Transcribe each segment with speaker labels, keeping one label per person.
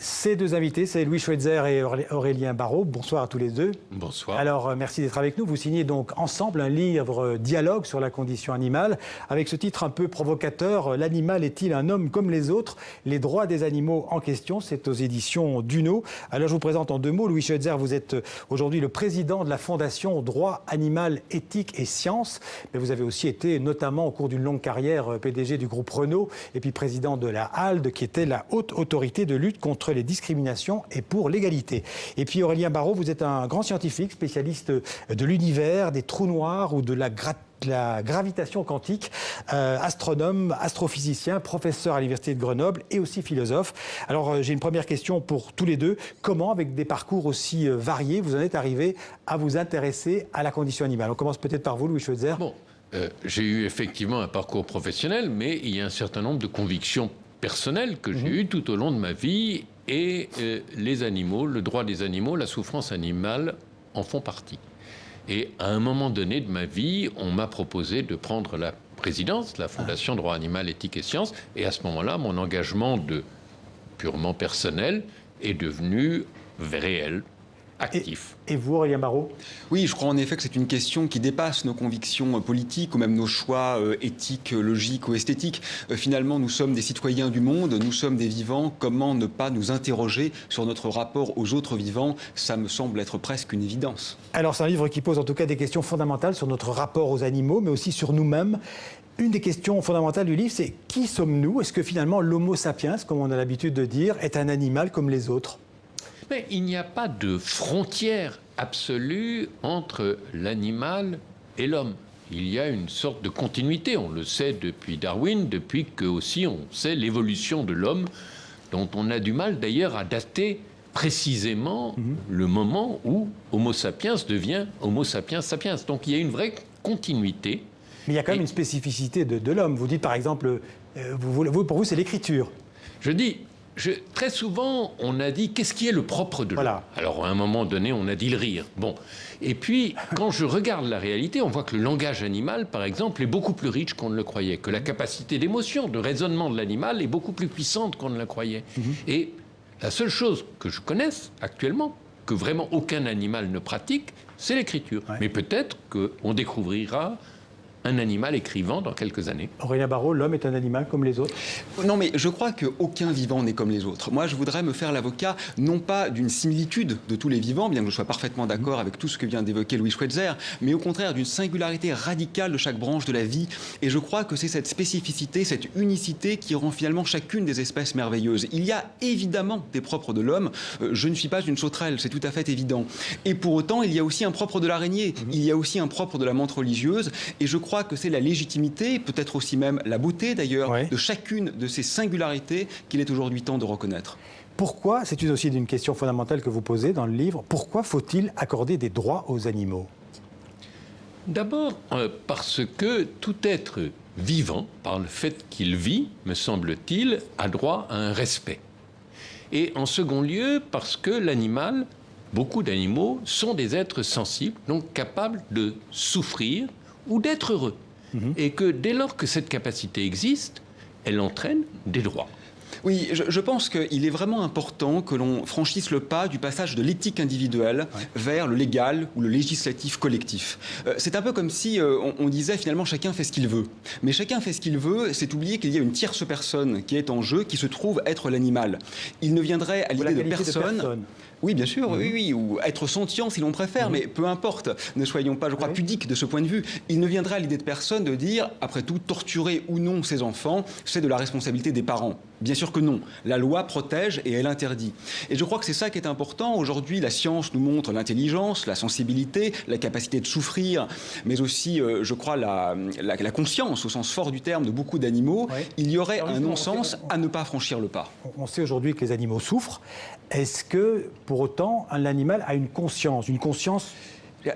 Speaker 1: Ces deux invités, c'est Louis Schweitzer et Aurélien Barraud. Bonsoir à tous les deux.
Speaker 2: Bonsoir.
Speaker 1: Alors, merci d'être avec nous. Vous signez donc ensemble un livre dialogue sur la condition animale, avec ce titre un peu provocateur, « L'animal est-il un homme comme les autres? Les droits des animaux en question ». C'est aux éditions Duno. Alors, je vous présente en deux mots. Louis Schweitzer, vous êtes aujourd'hui le président de la Fondation Droit Animal, Éthique et Sciences. Mais vous avez aussi été, notamment au cours d'une longue carrière, PDG du groupe Renault et puis président de la HALD, qui était la haute autorité de lutte contre les discriminations et pour l'égalité. Et puis Aurélien Barraud, vous êtes un grand scientifique, spécialiste de l'univers, des trous noirs ou de la gravitation quantique, astronome, astrophysicien, professeur à l'Université de Grenoble et aussi philosophe. Alors j'ai une première question pour tous les deux. Comment, avec des parcours aussi variés, vous en êtes arrivé à vous intéresser à la condition animale? On commence peut-être par vous, Louis Schweitzer.
Speaker 2: Bon, j'ai eu effectivement un parcours professionnel, mais il y a un certain nombre de convictions personnelles que j'ai eues tout au long de ma vie, et les animaux, le droit des animaux, la souffrance animale en font partie. Et à un moment donné de ma vie, on m'a proposé de prendre la présidence de la Fondation Droit Animal, Éthique et Sciences, et à ce moment-là, mon engagement purement personnel est devenu réel, actif.
Speaker 1: Et vous, Aurélien Barraud?
Speaker 3: Oui, je crois en effet que c'est une question qui dépasse nos convictions politiques ou même nos choix éthiques, logiques ou esthétiques. Finalement, nous sommes des citoyens du monde, nous sommes des vivants. Comment ne pas nous interroger sur notre rapport aux autres vivants? Ça me semble être presque une évidence.
Speaker 1: Alors, c'est un livre qui pose en tout cas des questions fondamentales sur notre rapport aux animaux, mais aussi sur nous-mêmes. Une des questions fondamentales du livre, c'est qui sommes-nous? Est-ce que finalement l'homo sapiens, comme on a l'habitude de dire, est un animal comme les autres?
Speaker 2: Mais il n'y a pas de frontière absolue entre l'animal et l'homme. Il y a une sorte de continuité, on le sait depuis Darwin, depuis que aussi on sait l'évolution de l'homme, dont on a du mal d'ailleurs à dater précisément le moment où Homo sapiens devient Homo sapiens sapiens. Donc il y a une vraie continuité.
Speaker 1: Mais il y a quand même une spécificité de l'homme. Vous dites par exemple, pour vous c'est l'écriture.
Speaker 2: Je dis... très souvent, on a dit qu'est-ce qui est le propre de l'homme.
Speaker 1: Voilà.
Speaker 2: Alors, à un moment donné, on a dit le rire. Bon. Et puis, quand je regarde la réalité, on voit que le langage animal, par exemple, est beaucoup plus riche qu'on ne le croyait, que la capacité d'émotion, de raisonnement de l'animal est beaucoup plus puissante qu'on ne la croyait. Et la seule chose que je connaisse actuellement, que vraiment aucun animal ne pratique, c'est l'écriture. Ouais. Mais peut-être qu'on découvrira un animal écrivant dans quelques années.
Speaker 1: Aurélien Barraud, l'homme est un animal comme les autres?
Speaker 3: Non, mais je crois qu'aucun vivant n'est comme les autres. Moi, je voudrais me faire l'avocat, non pas d'une similitude de tous les vivants, bien que je sois parfaitement d'accord avec tout ce que vient d'évoquer Louis Schweitzer, mais au contraire d'une singularité radicale de chaque branche de la vie. Et je crois que c'est cette spécificité, cette unicité qui rend finalement chacune des espèces merveilleuses. Il y a évidemment des propres de l'homme. Je ne suis pas une sauterelle, c'est tout à fait évident. Et pour autant, il y a aussi un propre de l'araignée. Il y a aussi un propre de la menthe religieuse. Et je crois que c'est la légitimité, peut-être aussi même la beauté d'ailleurs, de chacune de ces singularités qu'il est aujourd'hui temps de reconnaître.
Speaker 1: Pourquoi, c'est aussi une question fondamentale que vous posez dans le livre, pourquoi faut-il accorder des droits aux animaux?
Speaker 2: D'abord, parce que tout être vivant, par le fait qu'il vit, me semble-t-il, a droit à un respect. Et en second lieu, parce que l'animal, beaucoup d'animaux, sont des êtres sensibles, donc capables de souffrir ou d'être heureux. Et que dès lors que cette capacité existe, elle entraîne des droits.
Speaker 3: Oui, je pense qu'il est vraiment important que l'on franchisse le pas du passage de l'éthique individuelle vers le légal ou le législatif collectif. C'est un peu comme si on disait finalement chacun fait ce qu'il veut. Mais chacun fait ce qu'il veut, c'est oublier qu'il y a une tierce personne qui est en jeu, qui se trouve être l'animal. Il ne viendrait à l'idée de personne. Oui, bien sûr, oui, ou être sentient si l'on préfère, mais peu importe, ne soyons pas, je crois, pudiques de ce point de vue. Il ne viendrait à l'idée de personne de dire, après tout, torturer ou non ses enfants, c'est de la responsabilité des parents. Bien sûr que non. La loi protège et elle interdit. Et je crois que c'est ça qui est important. Aujourd'hui, la science nous montre l'intelligence, la sensibilité, la capacité de souffrir, mais aussi, je crois, la conscience, au sens fort du terme, de beaucoup d'animaux. Il y aurait un non-sens à ne pas franchir le pas.
Speaker 1: On sait aujourd'hui que les animaux souffrent. Est-ce que, pour autant, l'animal a une conscience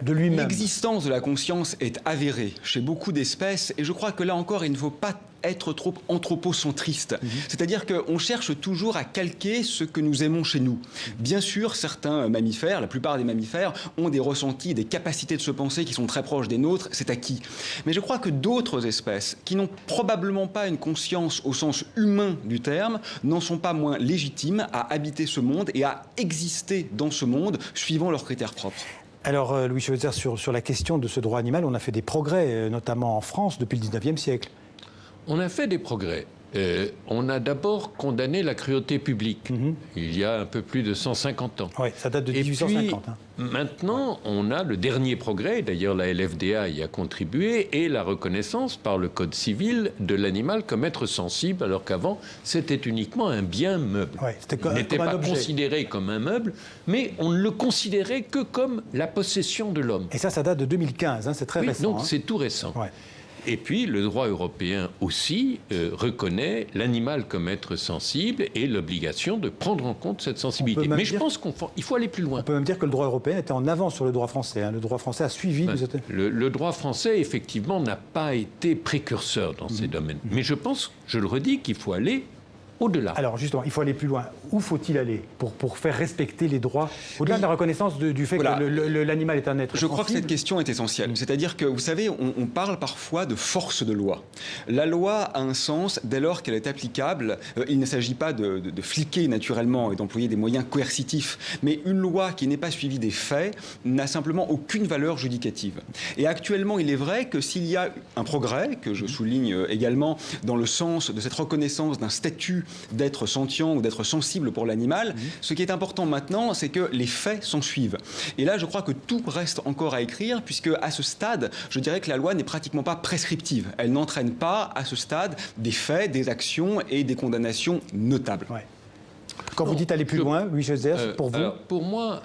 Speaker 1: de lui-même.
Speaker 3: L'existence de la conscience est avérée chez beaucoup d'espèces et je crois que là encore, il ne faut pas être trop anthropocentriste. C'est-à-dire qu'on cherche toujours à calquer ce que nous aimons chez nous. Bien sûr, certains mammifères, la plupart des mammifères, ont des ressentis, des capacités de se penser qui sont très proches des nôtres, c'est acquis. Mais je crois que d'autres espèces, qui n'ont probablement pas une conscience au sens humain du terme, n'en sont pas moins légitimes à habiter ce monde et à exister dans ce monde suivant leurs critères propres.
Speaker 1: Alors, Louis Schweitzer, sur la question de ce droit animal, on a fait des progrès, notamment en France, depuis le 19e siècle.
Speaker 2: On a fait des progrès. On a d'abord condamné la cruauté publique, il y a un peu plus de 150 ans.
Speaker 1: Oui, ça date de 1850.
Speaker 2: Et puis, maintenant, on a le dernier progrès, d'ailleurs la LFDA y a contribué, et la reconnaissance par le Code civil de l'animal comme être sensible, alors qu'avant, c'était uniquement un bien meuble.
Speaker 1: Ouais,
Speaker 2: il n'était pas considéré comme un meuble, mais on ne le considérait que comme la possession de l'homme.
Speaker 1: Et ça date de 2015, c'est très récent.
Speaker 2: Donc c'est tout récent. Ouais. Et puis, le droit européen aussi reconnaît l'animal comme être sensible et l'obligation de prendre en compte cette sensibilité. Mais je pense qu'il faut aller plus loin.
Speaker 1: On peut même dire que le droit européen était en avance sur le droit français. Le droit français a suivi.
Speaker 2: Le droit français, effectivement, n'a pas été précurseur dans ces domaines. Mais je pense, je le redis, qu'il faut aller au-delà.
Speaker 1: Alors justement, il faut aller plus loin. Où faut-il aller pour faire respecter les droits, au-delà de la reconnaissance du fait que l'animal est un être sensible?
Speaker 3: Je crois que cette question est essentielle. C'est-à-dire que, vous savez, on parle parfois de force de loi. La loi a un sens dès lors qu'elle est applicable. Il ne s'agit pas de fliquer naturellement et d'employer des moyens coercitifs, mais une loi qui n'est pas suivie des faits n'a simplement aucune valeur judicative. Et actuellement, il est vrai que s'il y a un progrès, que je souligne également dans le sens de cette reconnaissance d'un statut d'être sentient ou d'être sensible pour l'animal. Ce qui est important maintenant, c'est que les faits s'en suivent. Et là, je crois que tout reste encore à écrire, puisque à ce stade, je dirais que la loi n'est pratiquement pas prescriptive. Elle n'entraîne pas, à ce stade, des faits, des actions et des condamnations notables.
Speaker 1: Ouais. Quand vous dites aller plus loin, Louis Schweitzer, pour vous?
Speaker 2: Alors, pour moi,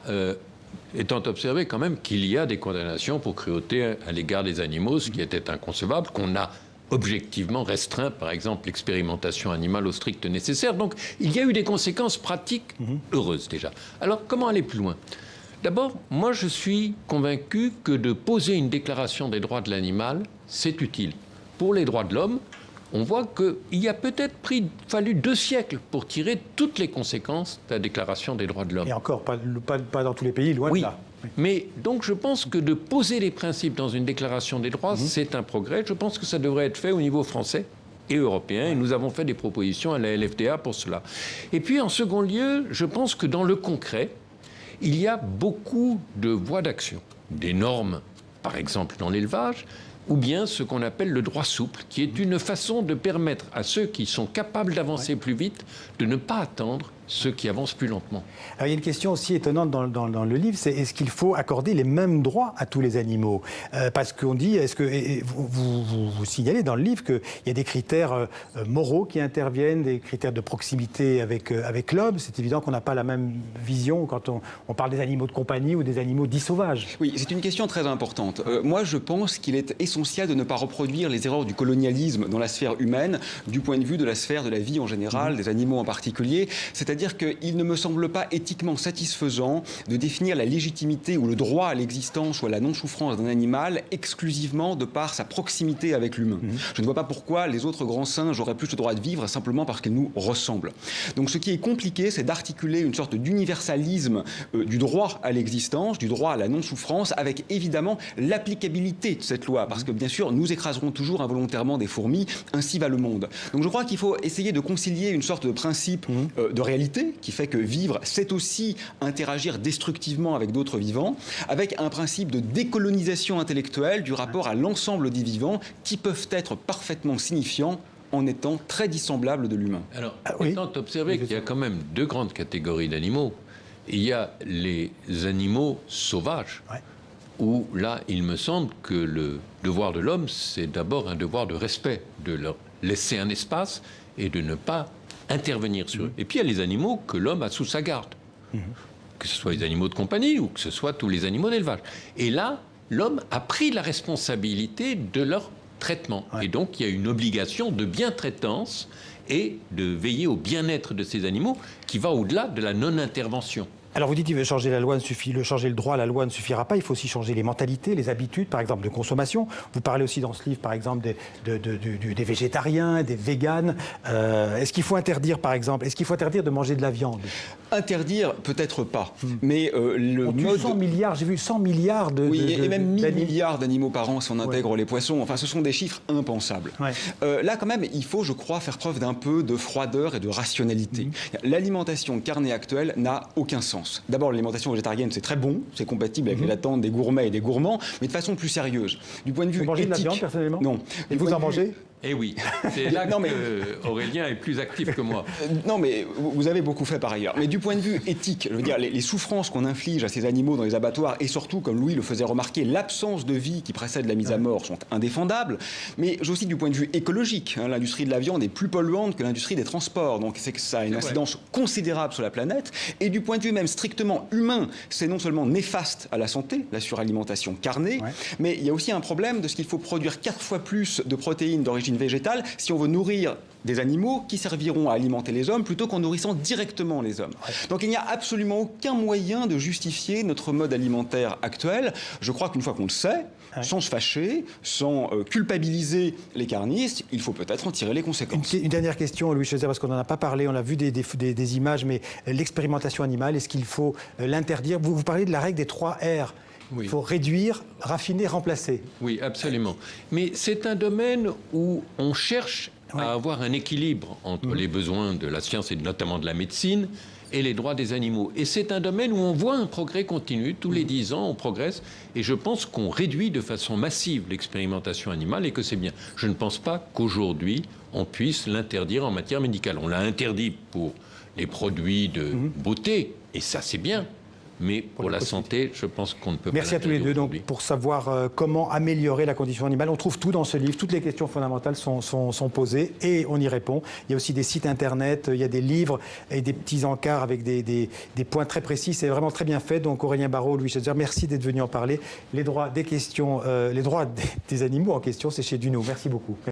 Speaker 2: étant observé quand même qu'il y a des condamnations pour cruauté à l'égard des animaux, ce qui était inconcevable, qu'on a objectivement restreint, par exemple, l'expérimentation animale au strict nécessaire. Donc, il y a eu des conséquences pratiques heureuses, déjà. Alors, comment aller plus loin? D'abord, moi, je suis convaincu que de poser une déclaration des droits de l'animal, c'est utile. Pour les droits de l'homme, on voit qu'il a peut-être fallu 2 siècles pour tirer toutes les conséquences de la déclaration des droits de l'homme.
Speaker 1: Et encore, pas dans tous les pays, loin de là.
Speaker 2: Oui. Mais donc je pense que de poser les principes dans une déclaration des droits, c'est un progrès. Je pense que ça devrait être fait au niveau français et européen. Et nous avons fait des propositions à la LFDA pour cela. Et puis en second lieu, je pense que dans le concret, il y a beaucoup de voies d'action. Des normes, par exemple dans l'élevage, ou bien ce qu'on appelle le droit souple, qui est une façon de permettre à ceux qui sont capables d'avancer plus vite de ne pas attendre ceux qui avancent plus lentement.
Speaker 1: Alors, il y a une question aussi étonnante dans le livre, c'est est-ce qu'il faut accorder les mêmes droits à tous les animaux? Parce qu'on dit, vous signalez dans le livre qu'il y a des critères moraux qui interviennent, des critères de proximité avec l'homme. C'est évident qu'on n'a pas la même vision quand on parle des animaux de compagnie ou des animaux dits sauvages.
Speaker 3: Oui, c'est une question très importante. Moi, je pense qu'il est essentiel de ne pas reproduire les erreurs du colonialisme dans la sphère humaine, du point de vue de la sphère de la vie en général, des animaux en particulier. C'est-à-dire qu'il ne me semble pas éthiquement satisfaisant de définir la légitimité ou le droit à l'existence ou à la non-souffrance d'un animal exclusivement de par sa proximité avec l'humain. Je ne vois pas pourquoi les autres grands singes auraient plus le droit de vivre simplement parce qu'ils nous ressemblent. Donc ce qui est compliqué, c'est d'articuler une sorte d'universalisme du droit à l'existence, du droit à la non-souffrance, avec évidemment l'applicabilité de cette loi, parce que bien sûr, nous écraserons toujours involontairement des fourmis, ainsi va le monde. Donc je crois qu'il faut essayer de concilier une sorte de principe de réalité, qui fait que vivre, c'est aussi interagir destructivement avec d'autres vivants, avec un principe de décolonisation intellectuelle du rapport à l'ensemble des vivants qui peuvent être parfaitement signifiants en étant très dissemblables de l'humain.
Speaker 2: Alors, étant observé qu'il y a quand même 2 grandes catégories d'animaux, il y a les animaux sauvages, où là, il me semble que le devoir de l'homme, c'est d'abord un devoir de respect, de leur laisser un espace et de ne pas intervenir sur eux. Et puis il y a les animaux que l'homme a sous sa garde, que ce soit les animaux de compagnie ou que ce soit tous les animaux d'élevage. Et là, l'homme a pris la responsabilité de leur traitement. Et donc il y a une obligation de bientraitance et de veiller au bien-être de ces animaux qui va au-delà de la non-intervention.
Speaker 1: Alors vous dites qu'il veut changer la loi, changer le droit, la loi ne suffira pas. Il faut aussi changer les mentalités, les habitudes, par exemple, de consommation. Vous parlez aussi dans ce livre, par exemple, des végétariens, des véganes. Est-ce qu'il faut interdire, par exemple, de manger de la viande?
Speaker 3: Interdire, peut-être pas. Mais le mode...
Speaker 1: 100 milliards, j'ai vu 100 milliards de...
Speaker 3: Oui, et même 1000 milliards d'animaux par an si on intègre les poissons. Enfin, ce sont des chiffres impensables.
Speaker 1: Ouais.
Speaker 3: Là, quand même, il faut, je crois, faire preuve d'un peu de froideur et de rationalité. L'alimentation carnée actuelle n'a aucun sens. D'abord, l'alimentation végétarienne, c'est très bon, c'est compatible avec les attentes des gourmets et des gourmands, mais de façon plus sérieuse. Du point de vue
Speaker 1: vous mangez
Speaker 3: éthique,
Speaker 1: de la viande, personnellement?
Speaker 3: Non.
Speaker 1: Et vous en mangez?
Speaker 2: Eh oui, c'est là que Aurélien est plus actif que moi.
Speaker 3: Non, mais vous avez beaucoup fait par ailleurs. Mais du point de vue éthique, je veux dire, les souffrances qu'on inflige à ces animaux dans les abattoirs, et surtout, comme Louis le faisait remarquer, l'absence de vie qui précède la mise à mort sont indéfendables. Mais aussi du point de vue écologique, l'industrie de la viande est plus polluante que l'industrie des transports. Donc c'est que ça a une incidence considérable sur la planète. Et du point de vue même strictement humain, c'est non seulement néfaste à la santé, la suralimentation carnée, mais il y a aussi un problème de ce qu'il faut produire 4 fois plus de protéines d'origine végétale si on veut nourrir des animaux qui serviront à alimenter les hommes plutôt qu'en nourrissant directement les hommes. Donc il n'y a absolument aucun moyen de justifier notre mode alimentaire actuel. Je crois qu'une fois qu'on le sait, sans se fâcher, sans culpabiliser les carnistes, il faut peut-être en tirer les conséquences.
Speaker 1: Une dernière question, Louis Chauzer, parce qu'on n'en a pas parlé, on a vu des images, mais l'expérimentation animale, est-ce qu'il faut l'interdire? Vous parlez de la règle des 3 R.
Speaker 2: Oui.
Speaker 1: Il faut réduire, raffiner, remplacer.
Speaker 2: Oui, absolument. Mais c'est un domaine où on cherche à avoir un équilibre entre les besoins de la science et notamment de la médecine et les droits des animaux. Et c'est un domaine où on voit un progrès continu. Tous les 10 ans, on progresse. Et je pense qu'on réduit de façon massive l'expérimentation animale et que c'est bien. Je ne pense pas qu'aujourd'hui, on puisse l'interdire en matière médicale. On l'a interdit pour les produits de beauté, et ça, c'est bien. Mais pour la santé, je pense qu'on ne peut pas.
Speaker 1: Merci à tous les deux donc, pour savoir comment améliorer la condition animale. On trouve tout dans ce livre. Toutes les questions fondamentales sont posées et on y répond. Il y a aussi des sites internet, il y a des livres et des petits encarts avec des points très précis. C'est vraiment très bien fait. Donc Aurélien Barraud, Louis Chauzer, merci d'être venus en parler. Les droits des questions, les droits des animaux en question, c'est chez Duno. Merci beaucoup.